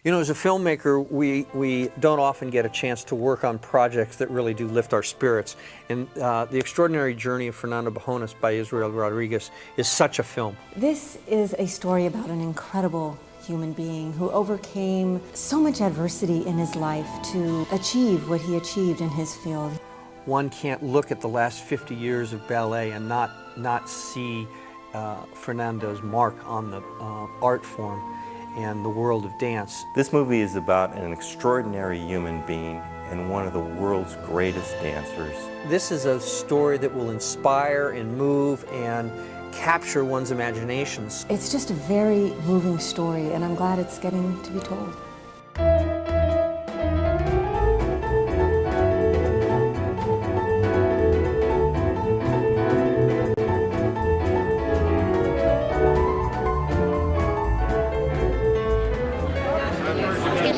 You know, as a filmmaker, we don't often get a chance to work on projects that really do lift our spirits. And The Extraordinary Journey of Fernando Bujones by Israel Rodriguez is such a film. This is a story about an incredible human being who overcame so much adversity in his life to achieve what he achieved in his field. One can't look at the last 50 years of ballet and not see Fernando's mark on the art form and the world of dance. This movie is about an extraordinary human being and one of the world's greatest dancers. This is a story that will inspire and move and capture one's imaginations. It's just a very moving story, and I'm glad it's getting to be told.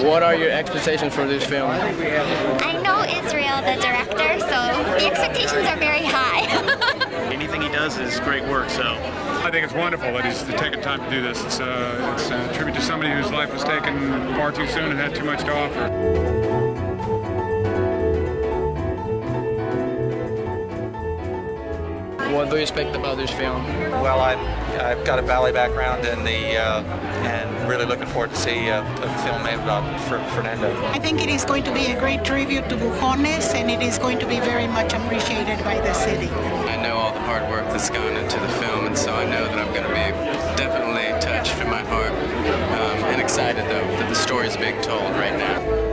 What are your expectations for this film? I know Israel, the director, so the expectations are very high. Anything he does is great work, so. I think it's wonderful that he's taken time to do this. It's a tribute to somebody whose life was taken far too soon and had too much to offer. What do you expect about this film? Well, I've got a ballet background and really looking forward to see a film made about Fernando. I think it is going to be a great tribute to Bujones, and it is going to be very much appreciated by the city. I know all the hard work that's gone into the film, and so I know that I'm going to be definitely touched in my heart and excited, though, that the story is being told right now.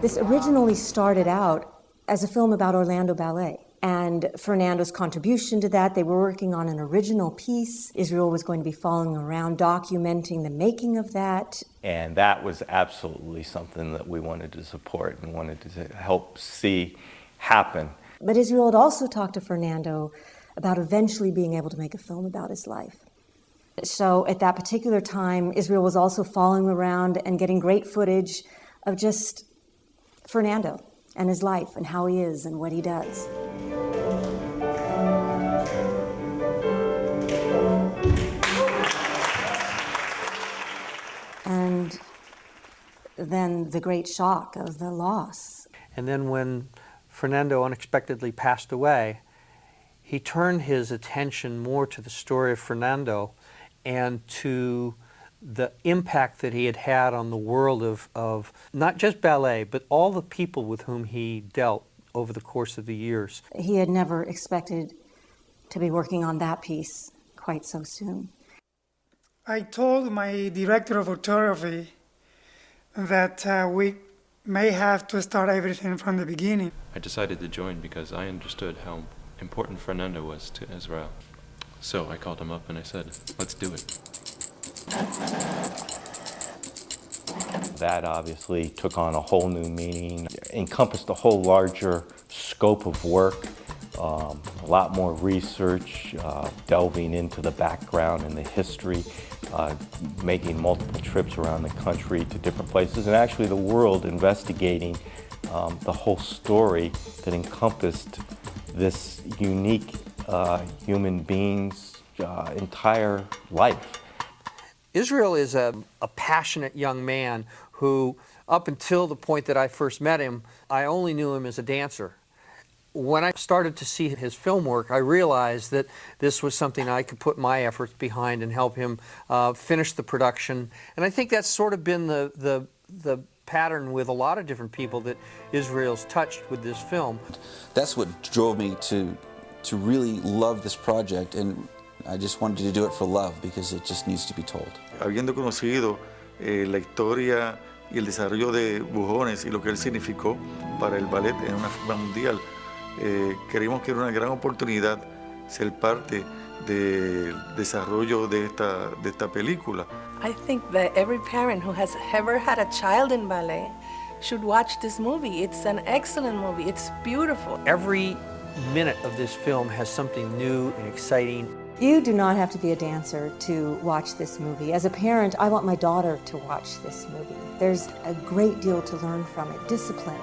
This originally started out as a film about Orlando Ballet and Fernando's contribution to that. They were working on an original piece. Israel was going to be following around, documenting the making of that. And that was absolutely something that we wanted to support and wanted to help see happen. But Israel had also talked to Fernando about eventually being able to make a film about his life. So at that particular time, Israel was also following around and getting great footage of just Fernando and his life and how he is and what he does. And then the great shock of the loss. And then when Fernando unexpectedly passed away, he turned his attention more to the story of Fernando and to the impact that he had had on the world of not just ballet, but all the people with whom he dealt over the course of the years. He had never expected to be working on that piece quite so soon. I told my director of photography that we may have to start everything from the beginning. I decided to join because I understood how important Fernando was to Israel. So I called him up and I said, let's do it. That obviously took on a whole new meaning, encompassed a whole larger scope of work, a lot more research, delving into the background and the history, making multiple trips around the country to different places, and actually the world, investigating the whole story that encompassed this unique human being's entire life. Israel is a passionate young man who, up until the point that I first met him, I only knew him as a dancer. When I started to see his film work, I realized that this was something I could put my efforts behind and help him finish the production. And I think that's sort of been the pattern with a lot of different people that Israel's touched with this film. That's what drove me to really love this project, and I just wanted to do it for love because it just needs to be told. Habiendo conocido la historia y el desarrollo de Bujones y lo que él significó para el ballet en una forma mundial, creímos que era una gran oportunidad ser parte del desarrollo de esta película. I think that every parent who has ever had a child in ballet should watch this movie. It's an excellent movie. It's beautiful. Every minute of this film has something new and exciting. You do not have to be a dancer to watch this movie. As a parent, I want my daughter to watch this movie. There's a great deal to learn from it. Discipline,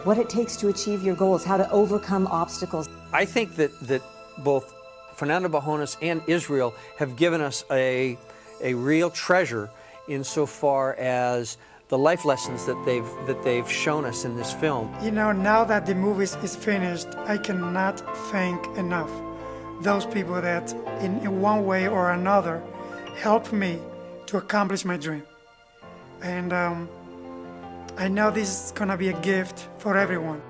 what it takes to achieve your goals, how to overcome obstacles. I think that both Fernando Bujones and Israel have given us a real treasure insofar as the life lessons that they've shown us in this film. You know, now that the movie is finished, I cannot thank enough those people that in one way or another helped me to accomplish my dream. And I know this is gonna be a gift for everyone.